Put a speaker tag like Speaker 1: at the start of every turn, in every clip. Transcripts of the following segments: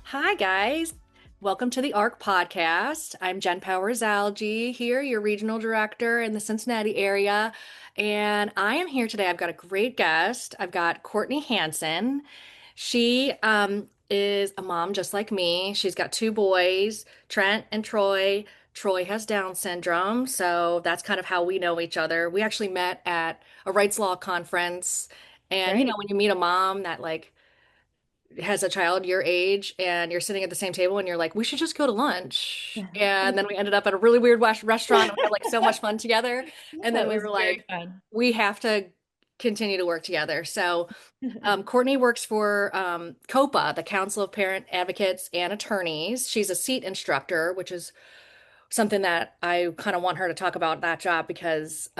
Speaker 1: Hi, guys. Welcome to the ARC podcast. I'm Jen Powers-Algie here, your regional director in the Cincinnati area. And I am here today. I've got a great guest. I've got Courtney Hansen. She is a mom just like me. She's got two boys, Trent and Troy. Troy has Down syndrome, so that's kind of how we know each other. We actually met at a rights law conference. And
Speaker 2: Great.
Speaker 1: when you meet a mom that has a child your age and you're sitting at the same table and you're like, we should just go to lunch. And then we ended up at a really weird restaurant and we had like so much fun together. And then
Speaker 2: That
Speaker 1: we
Speaker 2: was
Speaker 1: were
Speaker 2: very
Speaker 1: like,
Speaker 2: fun.
Speaker 1: we have to continue to work together. So Courtney works for COPAA, the Council of Parent Advocates and Attorneys. She's a seat instructor, which is something that I kind of want her to talk about that job because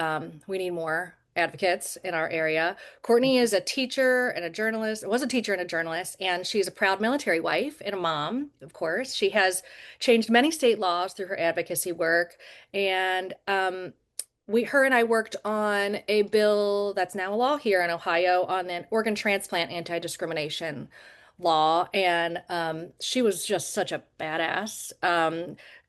Speaker 1: we need more advocates in our area. Courtney is a teacher and a journalist, was a teacher and a journalist, and she's a proud military wife and a mom, of course. She has changed many state laws through her advocacy work. And her and I worked on a bill that's now a law here in Ohio on an organ transplant anti-discrimination law. And she was just such a badass.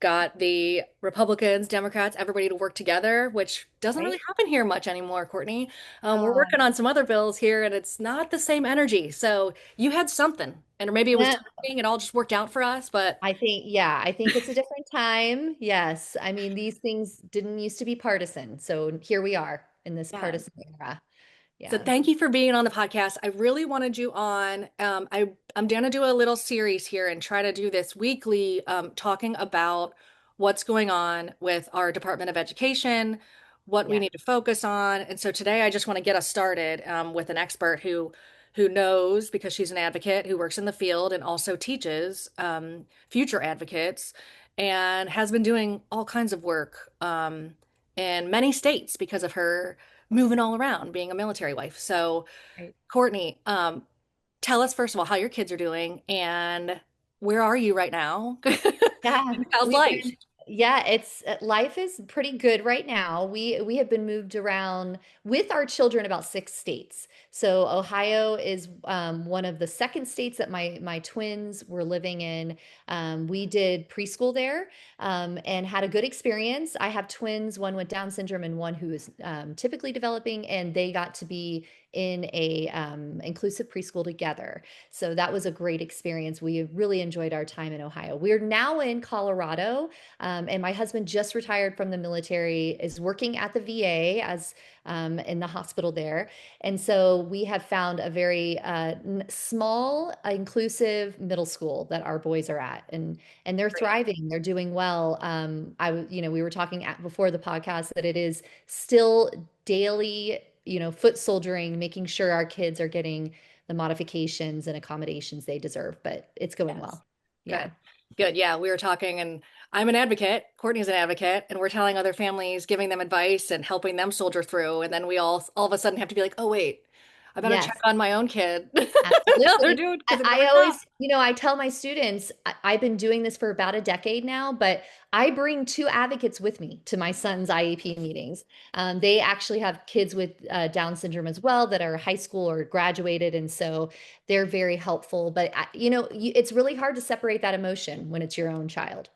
Speaker 1: Got the Republicans, Democrats, everybody to work together, which doesn't really
Speaker 2: Right?
Speaker 1: happen here much anymore, Courtney. We're
Speaker 2: Oh,
Speaker 1: working on some other bills here, and it's not the same energy. So you had something, and maybe it was
Speaker 2: yeah.
Speaker 1: timing, it all just worked out for us, but
Speaker 2: I think it's a different time. Yes. I mean, these things didn't used to be partisan. So here we are in this
Speaker 1: yeah.
Speaker 2: partisan era.
Speaker 1: So
Speaker 2: Yeah.
Speaker 1: thank you for being on the podcast. I really wanted you on. I'm going to do a little series here and try to do this weekly, talking about what's going on with our Department of Education, what we
Speaker 2: Yeah.
Speaker 1: need to focus on. And so today I just want to get us started with an expert who knows because she's an advocate who works in the field and also teaches future advocates and has been doing all kinds of work in many states because of her moving all around, being a military wife. So,
Speaker 2: Right.
Speaker 1: Courtney, tell us first of all how your kids are doing and where are you right now?
Speaker 2: Yeah,
Speaker 1: How's
Speaker 2: we've
Speaker 1: life?
Speaker 2: been yeah, it's life is pretty good right now. We have been moved around with our children about 6 states. So Ohio is one of the second states that my twins were living in. We did preschool there and had a good experience. I have twins, one with Down syndrome and one who is typically developing, and they got to be in a inclusive preschool together. So that was a great experience. We really enjoyed our time in Ohio. We're now in Colorado, and my husband just retired from the military, is working at the VA as in the hospital there. And so we have found a very small, inclusive middle school that our boys are at, and they're
Speaker 1: Great.
Speaker 2: thriving. They're doing well. We were talking before the podcast that it is still daily, foot soldiering, making sure our kids are getting the modifications and accommodations they deserve, but it's going
Speaker 1: Yes.
Speaker 2: well. Yeah.
Speaker 1: Good. Good. Yeah, we were talking, and I'm an advocate. Courtney's an advocate, and we're telling other families, giving them advice and helping them soldier through. And then we all of a sudden have to be like, oh, wait, I better check
Speaker 2: Yes.
Speaker 1: on my own kid. How they're
Speaker 2: Absolutely.
Speaker 1: doing
Speaker 2: I,
Speaker 1: because it
Speaker 2: I
Speaker 1: never
Speaker 2: always,
Speaker 1: stops.
Speaker 2: I tell my students, I've been doing this for about a decade now, but I bring two advocates with me to my son's IEP meetings. They actually have kids with Down syndrome as well that are high school or graduated. And so they're very helpful. But, it's really hard to separate that emotion when it's your own child.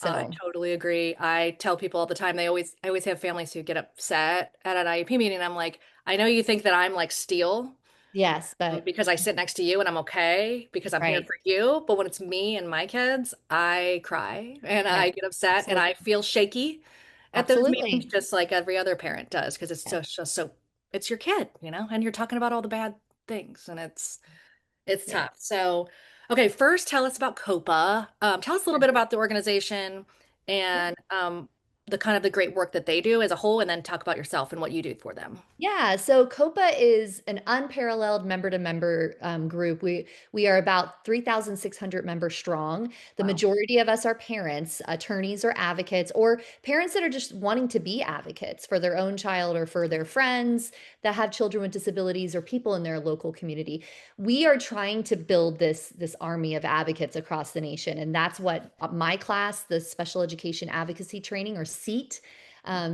Speaker 1: I
Speaker 2: So,
Speaker 1: totally agree. I tell people all the time, I always have families who get upset at an IEP meeting. I'm like, I know you think that I'm like steel
Speaker 2: yes, but
Speaker 1: because I sit next to you and I'm okay because I'm here
Speaker 2: right.
Speaker 1: for you. But when it's me and my kids, I cry and
Speaker 2: Yeah,
Speaker 1: I get upset and
Speaker 2: absolutely.
Speaker 1: I feel shaky at those meetings,
Speaker 2: Absolutely.
Speaker 1: just like every other parent does, because it's
Speaker 2: Yeah.
Speaker 1: just so it's your kid, and you're talking about all the bad things, and it's
Speaker 2: Yeah.
Speaker 1: tough. So, okay, first tell us about COPA. Tell us a little bit about the organization
Speaker 2: Yeah.
Speaker 1: and the kind of the great work that they do as a whole, and then talk about yourself and what you do for them.
Speaker 2: Yeah, so COPA is an unparalleled member-to-member group. We are about 3,600 members strong. The
Speaker 1: Wow.
Speaker 2: majority of us are parents, attorneys, or advocates, or parents that are just wanting to be advocates for their own child or for their friends that have children with disabilities or people in their local community. We are trying to build this army of advocates across the nation, and that's what my class, the Special Education Advocacy Training or SEAT,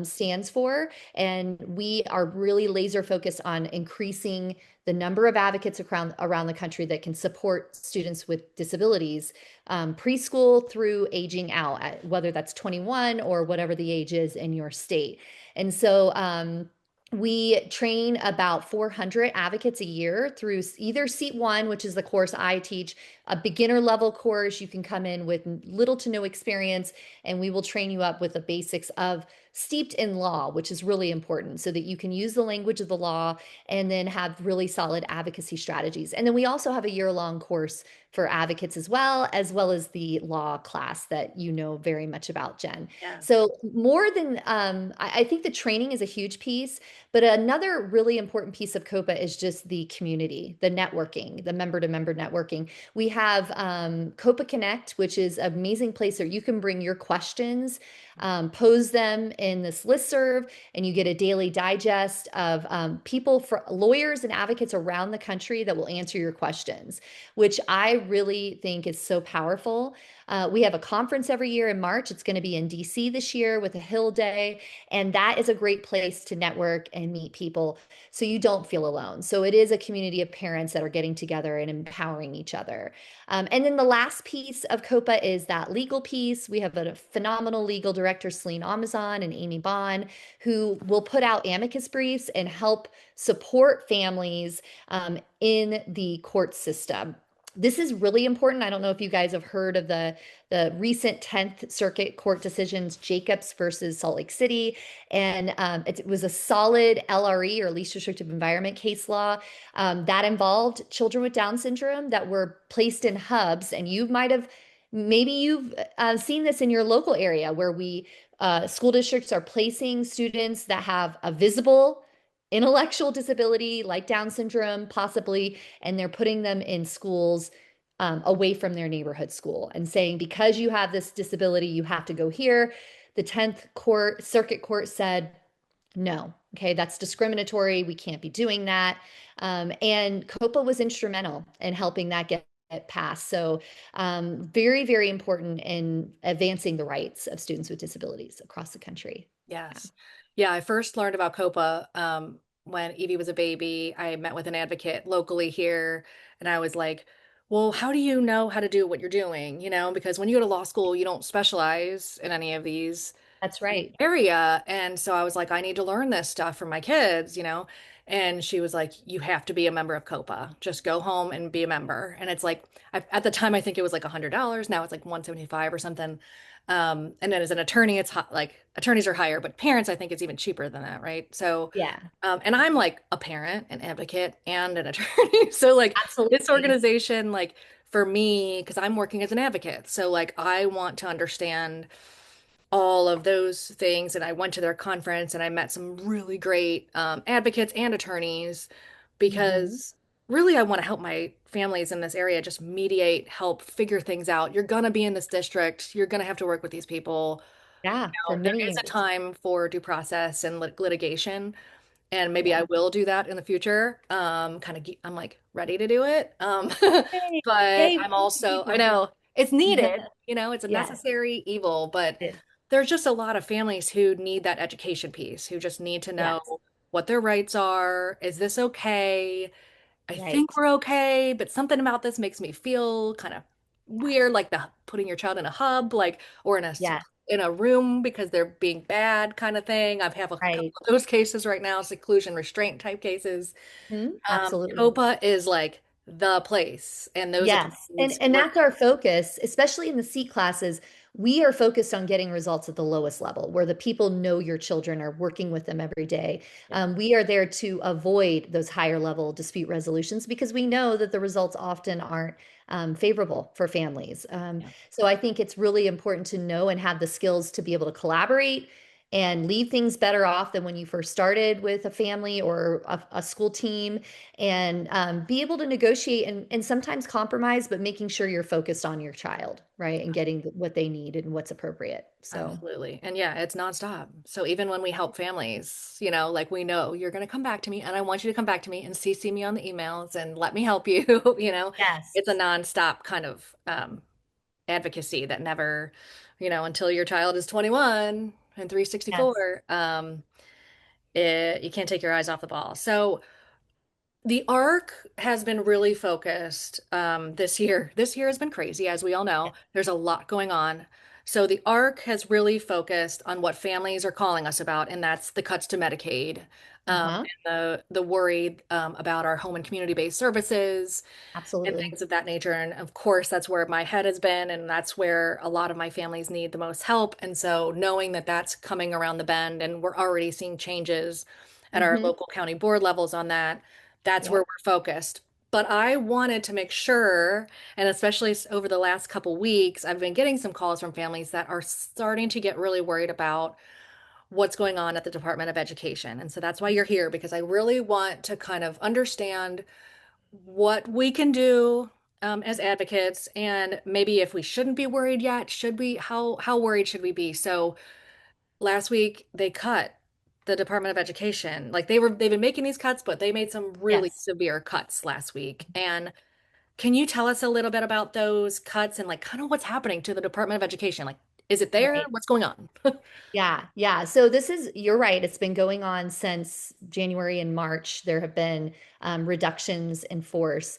Speaker 2: stands for. And we are really laser focused on increasing the number of advocates around the country that can support students with disabilities, preschool through aging out, whether that's 21 or whatever the age is in your state. And so we train about 400 advocates a year through either Seat One, which is the course I teach, a beginner level course. You can come in with little to no experience, and we will train you up with the basics of steeped in law, which is really important so that you can use the language of the law and then have really solid advocacy strategies. And then we also have a year-long course for advocates as well as the law class that you know very much about, Jen.
Speaker 1: Yeah.
Speaker 2: So more than I think the training is a huge piece, but another really important piece of COPA is just the community, the networking, the member to member networking. We have COPA Connect, which is an amazing place where you can bring your questions, pose them in this listserv, and you get a daily digest of people, for lawyers and advocates around the country that will answer your questions, which I really think is so powerful. We have a conference every year in March. It's going to be in DC this year with a Hill Day. And that is a great place to network and meet people so you don't feel alone. So it is a community of parents that are getting together and empowering each other. And then the last piece of COPA is that legal piece. We have a phenomenal legal director, Celine Amazon and Amy Bond, who will put out amicus briefs and help support families in the court system. This is really important. I don't know if you guys have heard of the recent 10th Circuit Court decisions, Jacobs versus Salt Lake City. And it was a solid LRE, or least restrictive environment case law, that involved children with Down syndrome that were placed in hubs. And maybe you've seen this in your local area where school districts are placing students that have a visible intellectual disability like Down syndrome, possibly, and they're putting them in schools away from their neighborhood school and saying, because you have this disability, you have to go here. The 10th Circuit Court said, no, okay, that's discriminatory. We can't be doing that. And COPA was instrumental in helping that get passed. So very, very important in advancing the rights of students with disabilities across the country. Yeah,
Speaker 1: Yes. Yeah, I first learned about COPA when Evie was a baby. I met with an advocate locally here, and I was like, well, how do you know how to do what you're doing? Because when you go to law school, you don't specialize in any of these
Speaker 2: that's right.
Speaker 1: area. And so I was like, I need to learn this stuff for my kids. And she was like, you have to be a member of COPA. Just go home and be a member. And it's like, at the time, I think it was like $100. Now it's like 175 or something. And then as an attorney, it's hot, like attorneys are higher, but parents, I think it's even cheaper than that, right? So,
Speaker 2: Yeah,
Speaker 1: and I'm like a parent, an advocate, and an attorney. So like this
Speaker 2: absolutely.
Speaker 1: organization, like for me, because I'm working as an advocate, so like I want to understand all of those things. And I went to their conference and I met some really great advocates and attorneys
Speaker 2: Hmm.
Speaker 1: because really I want to help my families in this area just mediate, help figure things out. You're going to be in this district, you're going to have to work with these people.
Speaker 2: Yeah, for
Speaker 1: There
Speaker 2: many
Speaker 1: is a
Speaker 2: years.
Speaker 1: time for due process and litigation, and maybe I
Speaker 2: Yeah.
Speaker 1: will do that in the future. Kind of, I'm like ready to do it.
Speaker 2: Yay,
Speaker 1: But
Speaker 2: yay, we
Speaker 1: I'm
Speaker 2: need
Speaker 1: also, I
Speaker 2: you.
Speaker 1: know it's needed, it's a
Speaker 2: Yes,
Speaker 1: necessary evil, but
Speaker 2: it is.
Speaker 1: there's just a lot of families who need that education piece, who just need to know
Speaker 2: Yes,
Speaker 1: what their rights are. Is this okay? I think
Speaker 2: right.
Speaker 1: we're okay, but something about this makes me feel kind of weird, like the putting your child in a hub, like, or
Speaker 2: Yes,
Speaker 1: in a room because they're being bad kind of thing. I have a couple
Speaker 2: right.
Speaker 1: of those cases right now, seclusion restraint type cases.
Speaker 2: Absolutely.
Speaker 1: COPA is like the place, and those
Speaker 2: Yes. And
Speaker 1: attorneys
Speaker 2: and
Speaker 1: work.
Speaker 2: that's our focus, especially in the seat classes. We are focused on getting results at the lowest level, where the people know your children, are working with them every day.
Speaker 1: Yeah,
Speaker 2: We are there to avoid those higher level dispute resolutions because we know that the results often aren't favorable for families.
Speaker 1: yeah,
Speaker 2: So I think it's really important to know and have the skills to be able to collaborate and leave things better off than when you first started with a family or a school team, and be able to negotiate and sometimes compromise, but making sure you're focused on your child, right? And getting what they need and what's appropriate. So,
Speaker 1: absolutely. And yeah, it's nonstop. So even when we help families, like we know you're going to come back to me, and I want you to come back to me and CC me on the emails and let me help you.
Speaker 2: yes.
Speaker 1: It's a nonstop kind of advocacy that never, until your child is 21. and
Speaker 2: Yes.
Speaker 1: 364, you can't take your eyes off the ball. So the arc has been really focused this year. This year has been crazy, as we all know. There's a lot going on. So the arc has really focused on what families are calling us about, and that's the cuts to Medicaid,
Speaker 2: Uh-huh.
Speaker 1: and the worry about our home and community-based services and
Speaker 2: Absolutely.
Speaker 1: things of that nature. And of course, that's where my head has been, and that's where a lot of my families need the most help. And so, knowing that that's coming around the bend, and we're already seeing changes at our
Speaker 2: Mm-hmm.
Speaker 1: local county board levels on that, that's where
Speaker 2: Yep.
Speaker 1: we're focused. But I wanted to make sure, and especially over the last couple weeks, I've been getting some calls from families that are starting to get really worried about what's going on at the Department of Education. And so that's why you're here, because I really want to kind of understand what we can do as advocates, and maybe if we shouldn't be worried yet, should we? How worried should we be? So last week they cut the Department of Education. Like they've been making these cuts, but they made some really
Speaker 2: Yes.
Speaker 1: severe cuts last week. And can you tell us a little bit about those cuts and like kind of what's happening to the Department of Education? Like, is it there?
Speaker 2: Right.
Speaker 1: What's going on?
Speaker 2: Yeah, yeah. So you're right. It's been going on since January and March. There have been reductions in force.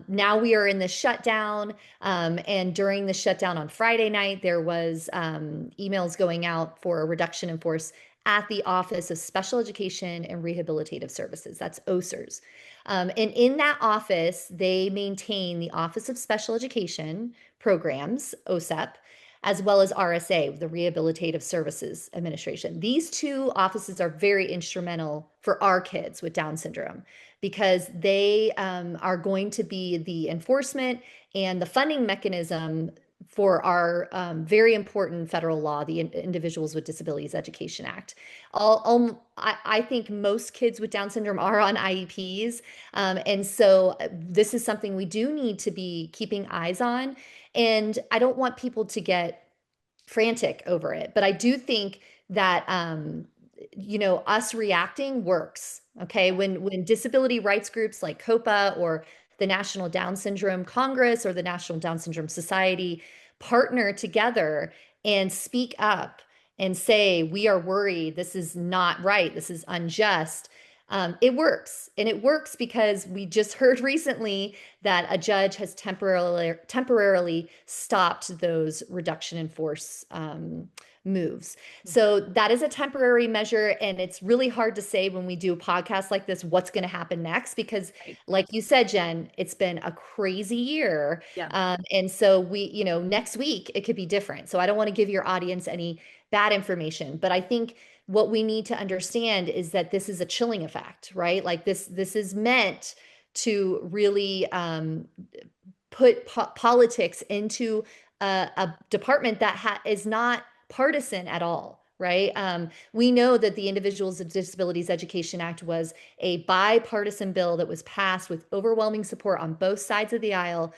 Speaker 2: Now we are in the shutdown. And during the shutdown on Friday night, there was emails going out for a reduction in force at the Office of Special Education and Rehabilitative Services. That's OSERS. And in that office, they maintain the Office of Special Education Programs, OSEP, as well as RSA, the Rehabilitative Services Administration. These two offices are very instrumental for our kids with Down syndrome because they are going to be the enforcement and the funding mechanism for our very important federal law, the Individuals with Disabilities Education Act. I think most kids with Down syndrome are on IEPs. And so this is something we do need to be keeping eyes on. And I don't want people to get frantic over it, but I do think that us reacting works. Okay, when disability rights groups like COPAA or the National Down Syndrome Congress or the National Down Syndrome Society partner together and speak up and say, we are worried, this is not right, this is unjust. It works. And it works because we just heard recently that a judge has temporarily stopped those reduction in force moves. So that is a temporary measure. And it's really hard to say when we do a podcast like this, what's going to happen next, because
Speaker 1: Right.
Speaker 2: like you said, Jen, it's been a crazy year.
Speaker 1: Yeah.
Speaker 2: And so next week it could be different. So I don't want to give your audience any bad information, but I think what we need to understand is that this is a chilling effect, right? Like this is meant to really put politics into a department that is not partisan at all. Right. We know that the Individuals with Disabilities Education Act was a bipartisan bill that was passed with overwhelming support on both sides of the aisle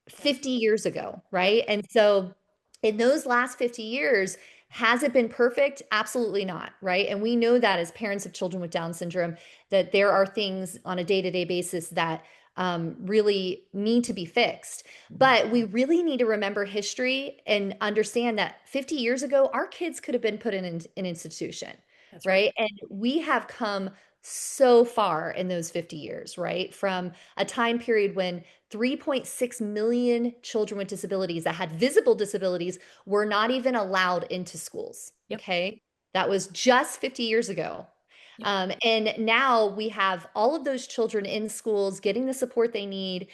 Speaker 1: Yes.
Speaker 2: 50 years ago,
Speaker 1: Yep.
Speaker 2: right? And so in those last 50 years, has it been perfect? Absolutely not, right? And we know that as parents of children with Down syndrome, that there are things on a day-to-day basis that really need to be fixed. But we really need to remember history and understand that 50 years ago, our kids could have been put in an institution,
Speaker 1: That's right.
Speaker 2: right? And we have come so far in those 50 years, right? From a time period when 3.6 million children with disabilities that had visible disabilities were not even allowed into schools.
Speaker 1: Yep.
Speaker 2: Okay. That was just 50 years ago.
Speaker 1: Yep.
Speaker 2: And now we have all of those children in schools getting the support they need.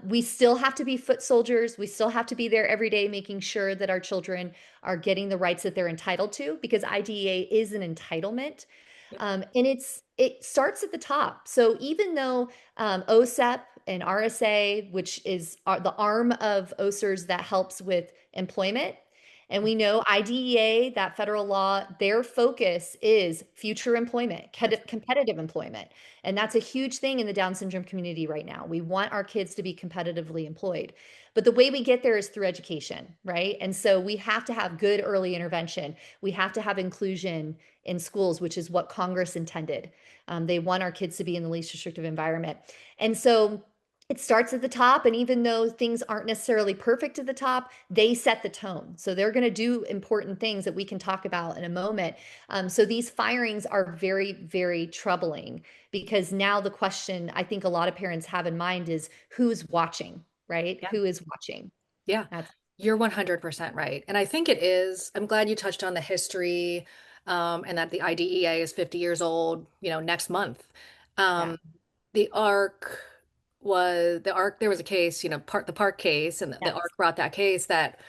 Speaker 2: We still have to be foot soldiers. We still have to be there every day, making sure that our children are getting the rights that they're entitled to, because IDEA is an entitlement.
Speaker 1: Yep.
Speaker 2: And it starts at the top. So even though OSEP and RSA, which is the arm of OSERS that helps with employment, and we know IDEA, that federal law, their focus is future employment,
Speaker 1: That's right.
Speaker 2: competitive employment. And that's a huge thing in the Down syndrome community right now. We want our kids to be competitively employed. But the way we get there is through education, right? And so we have to have good early intervention. We have to have inclusion in schools, which is what Congress intended. They want our kids to be in the least restrictive environment. And so It starts at the top, and even though things aren't necessarily perfect at the top, they set the tone. So they're going to do important things that we can talk about in a moment. So these firings are very, very troubling because now the question I think a lot of parents have in mind is who's watching, right?
Speaker 1: Yeah.
Speaker 2: Who is watching?
Speaker 1: Yeah,
Speaker 2: That's
Speaker 1: you're 100% right. And I think it is. I'm glad you touched on the history, and that the IDEA is 50 years old, next month.
Speaker 2: yeah,
Speaker 1: Um, the ARC there was a case, the Park case, and the
Speaker 2: yes,
Speaker 1: ARC brought that case that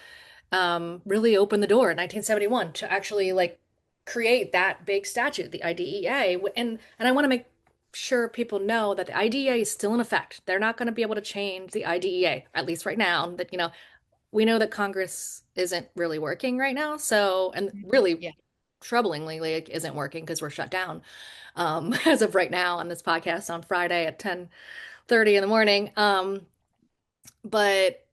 Speaker 1: really opened the door in 1971 to actually like create that big statute, the IDEA. And I want to make sure people know that the IDEA is still in effect. They're not going to be able to change the IDEA, at least right now. That we know that Congress isn't really working right now. So, and really
Speaker 2: yeah,
Speaker 1: troublingly, like, isn't working because we're shut down as of right now on this podcast on Friday at 10:30 in the morning. But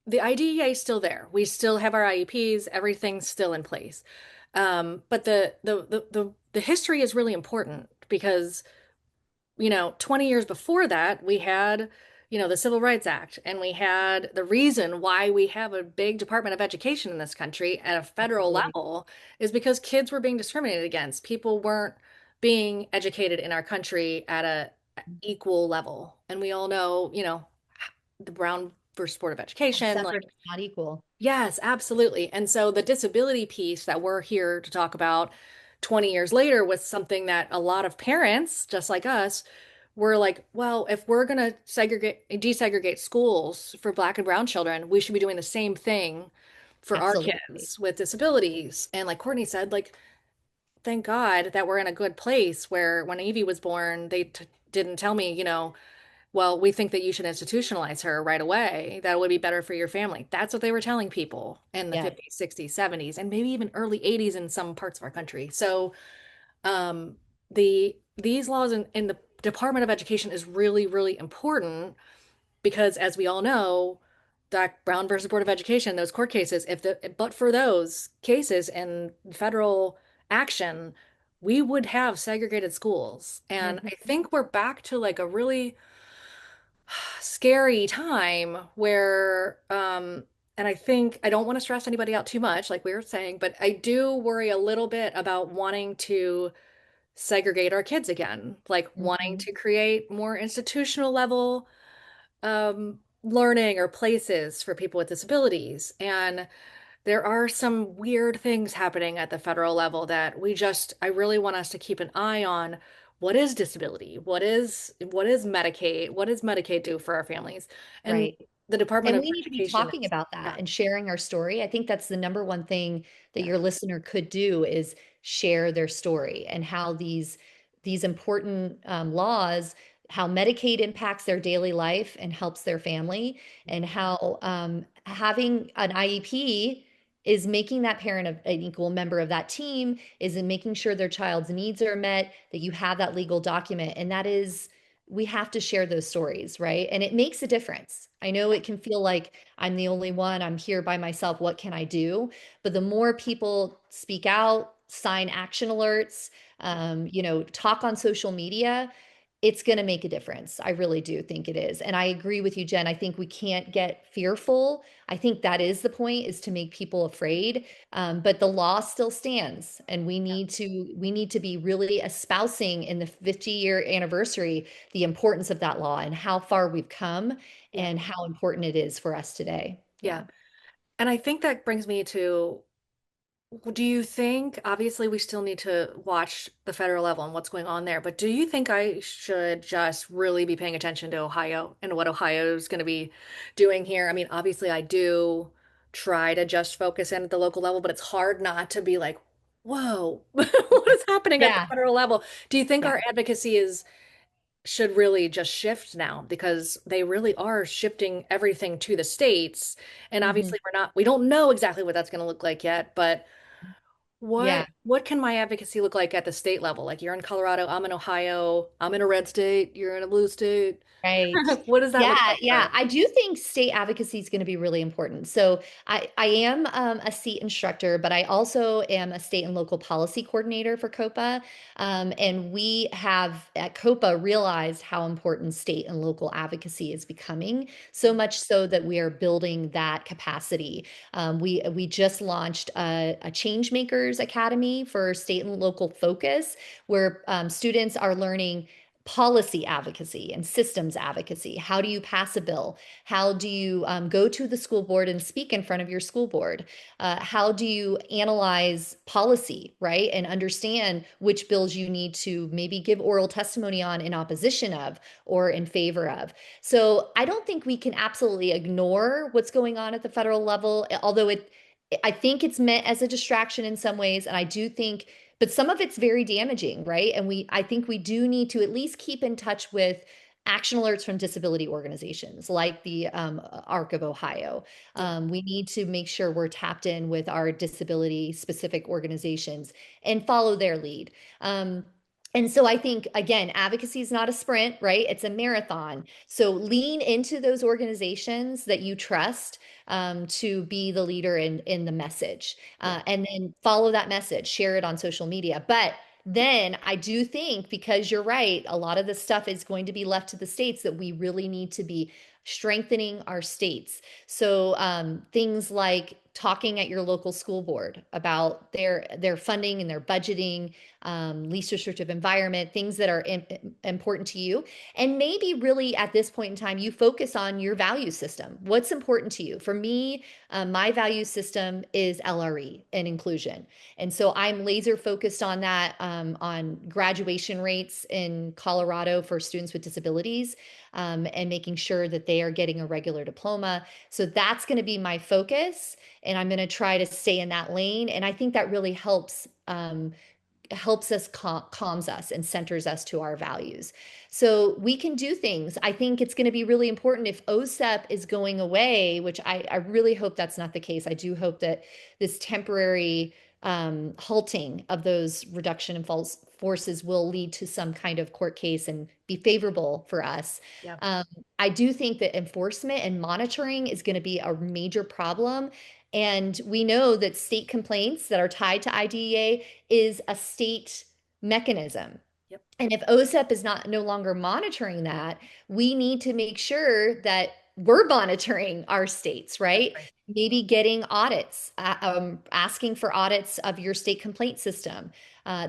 Speaker 1: the IDEA is still there. We still have our IEPs. Everything's still in place. But the history is really important because 20 years before that, we had, the Civil Rights Act, and we had the reason why we have a big Department of Education in this country at a federal
Speaker 2: absolutely.
Speaker 1: level is because kids were being discriminated against. People weren't being educated in our country at a equal level. And we all know, the Brown versus Board of Education, like,
Speaker 2: Separate, not equal.
Speaker 1: yes, absolutely. And so the disability piece that we're here to talk about 20 years later was something that a lot of parents, just like us, were like, well, if we're going to desegregate schools for Black and Brown children, we should be doing the same thing for our
Speaker 2: Absolutely.
Speaker 1: kids with disabilities. And like Courtney said, like, thank God that we're in a good place where when Evie was born, they t didn't tell me, well, we think that you should institutionalize her right away. That would be better for your family. That's what they were telling people in the
Speaker 2: Yes.
Speaker 1: 50s, 60s, 70s, and maybe even early 80s in some parts of our country. So, these laws in the Department of Education is really, really important because, as we all know, Doc Brown versus Board of Education, those court cases, but for those cases and federal action, we would have segregated schools. And I
Speaker 2: Mhm.
Speaker 1: think we're back to like a really scary time where and I think I don't want to stress anybody out too much like we were saying, but I do worry a little bit about wanting to segregate our kids again, like wanting
Speaker 2: Mhm.
Speaker 1: to create more institutional level learning or places for people with disabilities. And there are some weird things happening at the federal level that I really want us to keep an eye on. What is disability? What is Medicaid? What does Medicaid do for our families? And
Speaker 2: Right.
Speaker 1: the Department
Speaker 2: And
Speaker 1: of
Speaker 2: we need to be
Speaker 1: Education
Speaker 2: talking
Speaker 1: is,
Speaker 2: about
Speaker 1: yeah,
Speaker 2: that and sharing our story. I think that's the number one thing that
Speaker 1: yeah,
Speaker 2: your listener could do is share their story and how these important laws, how Medicaid impacts their daily life and helps their family, and how having an IEP is making that parent an equal member of that team, is in making sure their child's needs are met, that you have that legal document, and that is we have to share those stories, right? And it makes a difference. I know
Speaker 1: yeah,
Speaker 2: it can feel like I'm the only one, I'm here by myself, what can I do? But the more people speak out, sign action alerts, talk on social media, it's going to make a difference. I really do think it is. And I agree with you, Jen. I think we can't get fearful. I think that is the point, is to make people afraid. But the law still stands, and we need to be really espousing in the 50-year anniversary the importance of that law and how far we've come
Speaker 1: yeah,
Speaker 2: and how important it is for us today.
Speaker 1: yeah.
Speaker 2: Yeah.
Speaker 1: And I think that brings me to, do you think, obviously, we still need to watch the federal level and what's going on there, but do you think I should just really be paying attention to Ohio and what Ohio is going to be doing here? I mean, obviously, I do try to just focus in at the local level, but it's hard not to be like, whoa, what is happening at the
Speaker 2: Yeah.
Speaker 1: federal level? Do you think
Speaker 2: Yeah.
Speaker 1: our advocacy should really just shift now because they really are shifting everything to the states? And
Speaker 2: Mhm.
Speaker 1: obviously, we don't know exactly what that's going to look like yet, but
Speaker 2: Yeah.
Speaker 1: what can my advocacy look like at the state level? Like you're in Colorado, I'm in Ohio, I'm in a red state, you're in a blue state.
Speaker 2: Right.
Speaker 1: What does that look
Speaker 2: Yeah,
Speaker 1: like for
Speaker 2: yeah.
Speaker 1: us?
Speaker 2: I do think state advocacy is going to be really important. So I am a seat instructor, but I also am a state and local policy coordinator for COPA. And we have at COPA realized how important state and local advocacy is becoming, so much so that we are building that capacity. We just launched a Change Makers Academy for state and local focus, where students are learning policy advocacy and systems advocacy. How do you pass a bill? How do you go to the school board and speak in front of your school board? How do you analyze policy, right? And understand which bills you need to maybe give oral testimony on in opposition of or in favor of. So I don't think we can absolutely ignore what's going on at the federal level, although I think it's meant as a distraction in some ways. And I do think but some of it's very damaging, right? And I think we do need to at least keep in touch with action alerts from disability organizations like the ARC of Ohio.
Speaker 1: Yeah.
Speaker 2: We need to make sure we're tapped in with our disability specific organizations and follow their lead. And so I think, again, advocacy is not a sprint, right? It's a marathon. So lean into those organizations that you trust to be the leader in the message,
Speaker 1: Yeah.
Speaker 2: and then follow that message, share it on social media. But then I do think, because you're right, a lot of this stuff is going to be left to the states, that we really need to be strengthening our states. So things like talking at your local school board about their funding and their budgeting, least restrictive environment, things that are important to you. And maybe really at this point in time, you focus on your value system. What's important to you? For me, my value system is LRE and inclusion. And so I'm laser focused on that, on graduation rates in Colorado for students with disabilities, and making sure that they are getting a regular diploma. So that's going to be my focus. And I'm going to try to stay in that lane. And I think that really helps us calms us and centers us to our values. So we can do things. I think it's going to be really important if OSEP is going away, which I really hope that's not the case. I do hope that this temporary halting of those reduction in false forces will lead to some kind of court case and be favorable for us.
Speaker 1: Yeah.
Speaker 2: Um, I do think that enforcement and monitoring is going to be a major problem. And we know that state complaints that are tied to IDEA is a state mechanism.
Speaker 1: Yep.
Speaker 2: And if OSEP is not no longer monitoring that, we need to make sure that we're monitoring our states,
Speaker 1: That's
Speaker 2: right?
Speaker 1: right.
Speaker 2: Maybe getting audits, asking for audits of your state complaint system.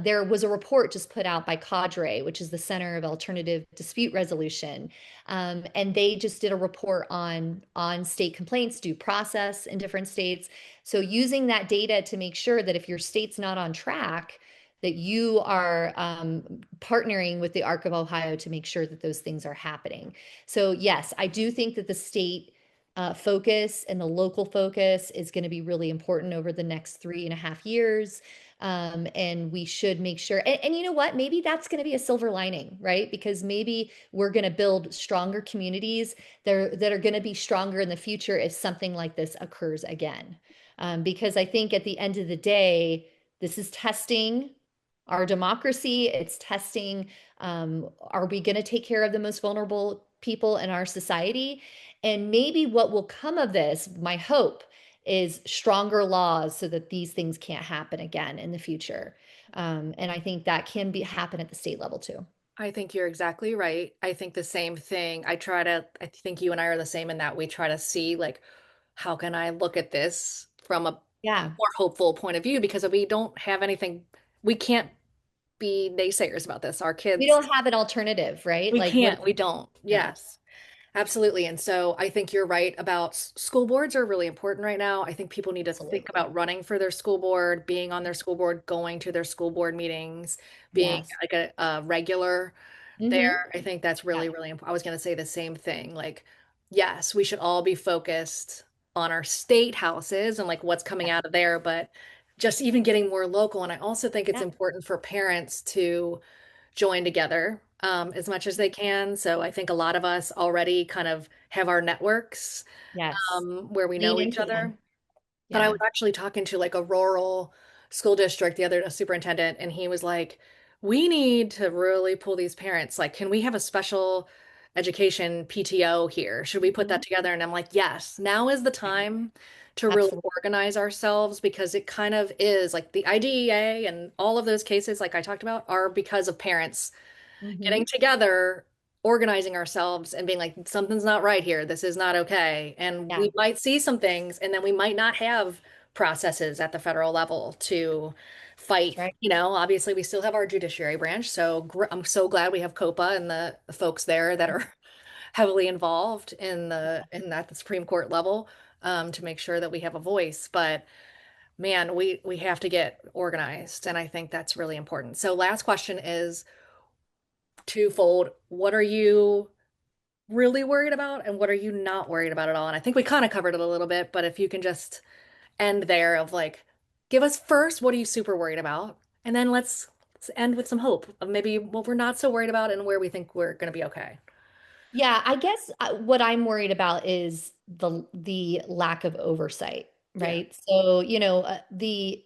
Speaker 2: There was a report just put out by Cadre, which is the Center of Alternative Dispute Resolution, and they just did a report on state complaints, due process in different states. So using that data to make sure that if your state's not on track, that you are partnering with the Arc of Ohio to make sure that those things are happening. So yes, I do think that the state focus and the local focus is going to be really important over the next 3.5 years. And we should make sure, and you know what, maybe that's going to be a silver lining, right? Because maybe we're going to build stronger communities that are going to be stronger in the future if something like this occurs again. Because I think at the end of the day, this is testing our democracy. It's testing, are we going to take care of the most vulnerable people in our society? And maybe what will come of this, my hope, is stronger laws so that these things can't happen again in the future. And I think that can be happen at the state level too.
Speaker 1: I think you're exactly right. I think the same thing. I think you and I are the same in that we try to see like, how can I look at this from a
Speaker 2: Yeah.
Speaker 1: more hopeful point of view? Because we don't have anything, we can't be naysayers about this. Our
Speaker 2: We
Speaker 1: kids,
Speaker 2: don't have an alternative, right?
Speaker 1: we
Speaker 2: Like what,
Speaker 1: can't, we don't.
Speaker 2: yeah,
Speaker 1: Yes. Absolutely. And so I think you're right about school boards are really important right now. I think people need to think
Speaker 2: absolutely.
Speaker 1: about running for their school board, being on their school board, going to their school board meetings, being
Speaker 2: Yes.
Speaker 1: like a regular
Speaker 2: Mm-hmm.
Speaker 1: there. I think that's
Speaker 2: Yeah.
Speaker 1: really, really important. I was going to say the same thing. Like, yes, we should all be focused on our state houses and like what's coming
Speaker 2: Yeah.
Speaker 1: out of there, but just even getting more local. And I also think it's
Speaker 2: Yeah.
Speaker 1: important for parents to join together as much as they can. So I think a lot of us already kind of have our networks
Speaker 2: Yes.
Speaker 1: where we
Speaker 2: Lean
Speaker 1: know each
Speaker 2: into
Speaker 1: other.
Speaker 2: them.
Speaker 1: But I was
Speaker 2: Yeah.
Speaker 1: actually talking to like a rural school district, the other superintendent, and he was like, we need to really pull these parents. Like, can we have a special education PTO here? Should we put that
Speaker 2: Mhm.
Speaker 1: together? And I'm like, yes, now is the time to really
Speaker 2: Absolutely.
Speaker 1: organize ourselves because it kind of is like the IDEA and all of those cases, like I talked about, are because of parents getting
Speaker 2: Hmm.
Speaker 1: together, organizing ourselves, and being like, something's not right here. This is not okay. And
Speaker 2: Yeah,
Speaker 1: we might see some things, and then we might not have processes at the federal level to
Speaker 2: that's
Speaker 1: fight.
Speaker 2: right.
Speaker 1: Obviously, we still have our judiciary branch. So I'm so glad we have COPA and the folks there that are heavily involved in that the Supreme Court level to make sure that we have a voice. But man, we have to get organized, and I think that's really important. So last question is twofold. What are you really worried about, and what are you not worried about at all? And I think we kind of covered it a little bit, but if you can just end there of like, give us first, what are you super worried about? And then let's end with some hope of maybe what we're not so worried about and where we think we're going to be okay.
Speaker 2: Yeah, I guess what I'm worried about is the lack of oversight,
Speaker 1: Yeah.
Speaker 2: right? So, the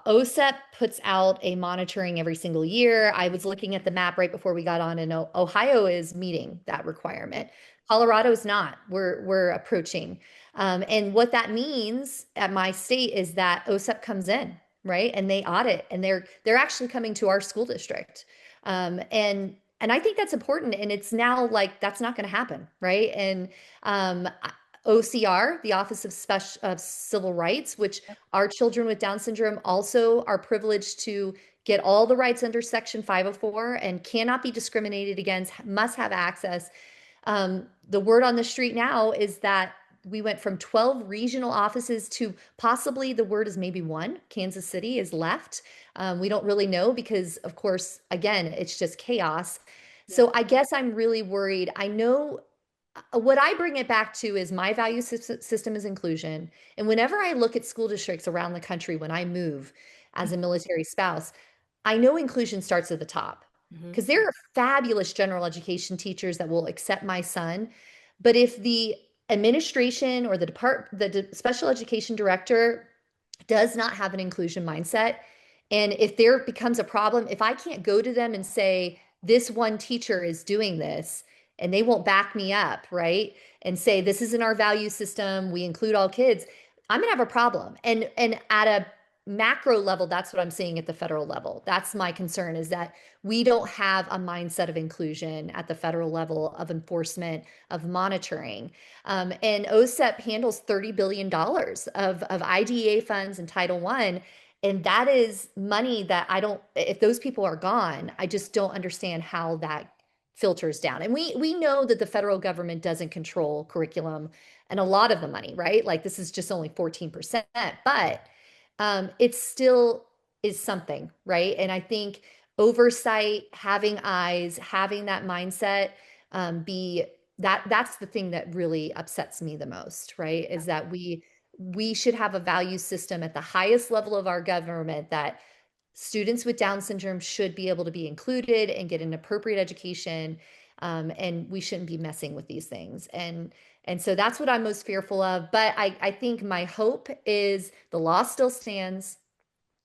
Speaker 2: OSEP puts out a monitoring every single year. I was looking at the map right before we got on, and Ohio is meeting that requirement. Colorado is not. We're approaching. And what that means at my state is that OSEP comes in, right? And they audit, and they're actually coming to our school district. And I think that's important. And it's now like that's not going to happen, right? And um, OCR, the Office of Special of Civil Rights, which our children with Down syndrome also are privileged to get all the rights under Section 504 and cannot be discriminated against, must have access. The word on the street now is that we went from 12 regional offices to possibly the word is maybe one. Kansas City is left. We don't really know because, of course, again, it's just chaos.
Speaker 1: Yeah.
Speaker 2: So I guess I'm really worried. I know what I bring it back to is my value system is inclusion. And whenever I look at school districts around the country when I move as a military spouse, I know inclusion starts at the top
Speaker 1: Hmm.
Speaker 2: because there are fabulous general education teachers that will accept my son. But if the administration or the special education director does not have an inclusion mindset, and if there becomes a problem, if I can't go to them and say, this one teacher is doing this, and they won't back me up, right? And say, this isn't our value system, we include all kids, I'm gonna have a problem. And at a macro level, that's what I'm seeing at the federal level. That's my concern is that we don't have a mindset of inclusion at the federal level of enforcement, of monitoring. And OSEP handles $30 billion of IDEA funds and Title One. And that is money that I don't, if those people are gone, I just don't understand how that filters down. And we know that the federal government doesn't control curriculum and a lot of the money, right? Like this is just only 14%, but it still is something, right? And I think oversight, having eyes, having that mindset, be that's the thing that really upsets me the most, right? Is that we should have a value system at the highest level of our government that students with Down syndrome should be able to be included and get an appropriate education. And we shouldn't be messing with these things. And so that's what I'm most fearful of. But I think my hope is the law still stands.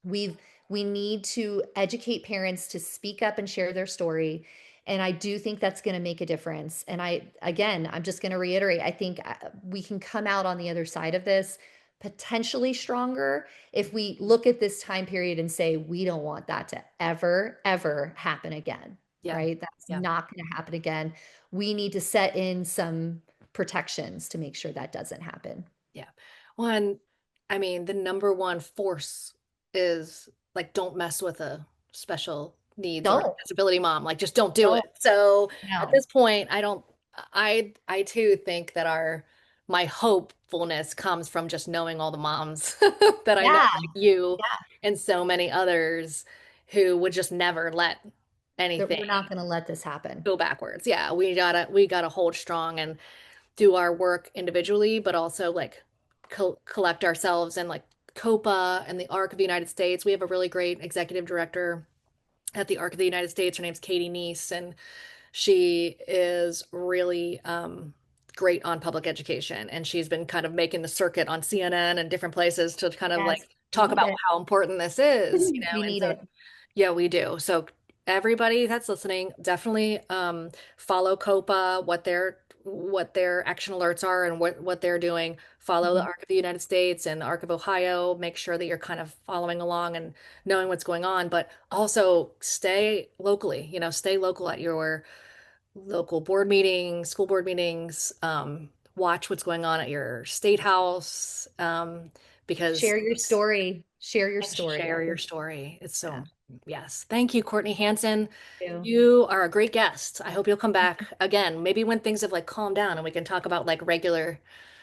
Speaker 2: We've we need to educate parents to speak up and share their story. And I do think that's going to make a difference. And I'm just going to reiterate, I think we can come out on the other side of this potentially stronger if we look at this time period and say, we don't want that to ever, ever happen again,
Speaker 1: Yeah.
Speaker 2: right? That's
Speaker 1: Yeah.
Speaker 2: not going to happen again. We need to set in some protections to make sure that doesn't happen.
Speaker 1: Yeah. One, I mean, the number one force is like, don't mess with a special needs or
Speaker 2: Don't,
Speaker 1: disability mom. Like, just don't do it.
Speaker 2: don't,
Speaker 1: So at
Speaker 2: no.
Speaker 1: this point, I don't, I too think that my hopefulness comes from just knowing all the moms that I know,
Speaker 2: Yeah,
Speaker 1: like you
Speaker 2: yeah.
Speaker 1: and so many others who would just never let
Speaker 2: That
Speaker 1: anything
Speaker 2: we're not going to let this happen.
Speaker 1: go backwards. Yeah. We gotta hold strong and do our work individually, but also like collect ourselves and like COPA and the ARC of the United States. We have a really great executive director at the ARC of the United States. Her name's Katie Neese, and she is really great on public education. And she's been kind of making the circuit on CNN and different places to kind of like
Speaker 2: Yes. We
Speaker 1: talk
Speaker 2: need
Speaker 1: about
Speaker 2: it.
Speaker 1: how important this is,
Speaker 2: We
Speaker 1: and
Speaker 2: need
Speaker 1: so
Speaker 2: it.
Speaker 1: yeah, we do. So everybody that's listening, definitely follow COPA, what their action alerts are and what they're doing. Follow the
Speaker 2: Mhm.
Speaker 1: Arc of the United States and Arc of Ohio. Make sure that you're kind of following along and knowing what's going on, but also stay locally, stay local at your local board meetings, school board meetings. Watch what's going on at your state house, because
Speaker 2: Share your
Speaker 1: it's
Speaker 2: story. Share your
Speaker 1: and
Speaker 2: story.
Speaker 1: share
Speaker 2: I
Speaker 1: your
Speaker 2: think,
Speaker 1: story. It's so
Speaker 2: yeah.
Speaker 1: important. Yes. Thank you, Courtney Hansen.
Speaker 2: Too.
Speaker 1: You are a great guest. I hope you'll come back again, maybe when things have like calmed down and we can talk about like regular,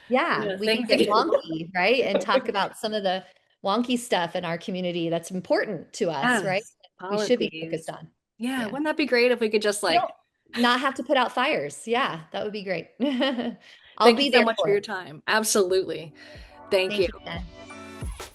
Speaker 2: Yeah, we can
Speaker 1: things to
Speaker 2: get
Speaker 1: do.
Speaker 2: wonky, right? And talk about some of the wonky stuff in our community that's important to us, right?
Speaker 1: Yes.
Speaker 2: We should be focused
Speaker 1: Policies.
Speaker 2: on.
Speaker 1: Yeah.
Speaker 2: Yeah.
Speaker 1: Wouldn't that be great if we could just
Speaker 2: We don't
Speaker 1: like,
Speaker 2: not have to put out fires. Yeah, that would be great. I'll
Speaker 1: thank you
Speaker 2: be
Speaker 1: so
Speaker 2: there
Speaker 1: much for
Speaker 2: for
Speaker 1: your
Speaker 2: it.
Speaker 1: time. Absolutely. Thank you.
Speaker 2: Thank you, Jen.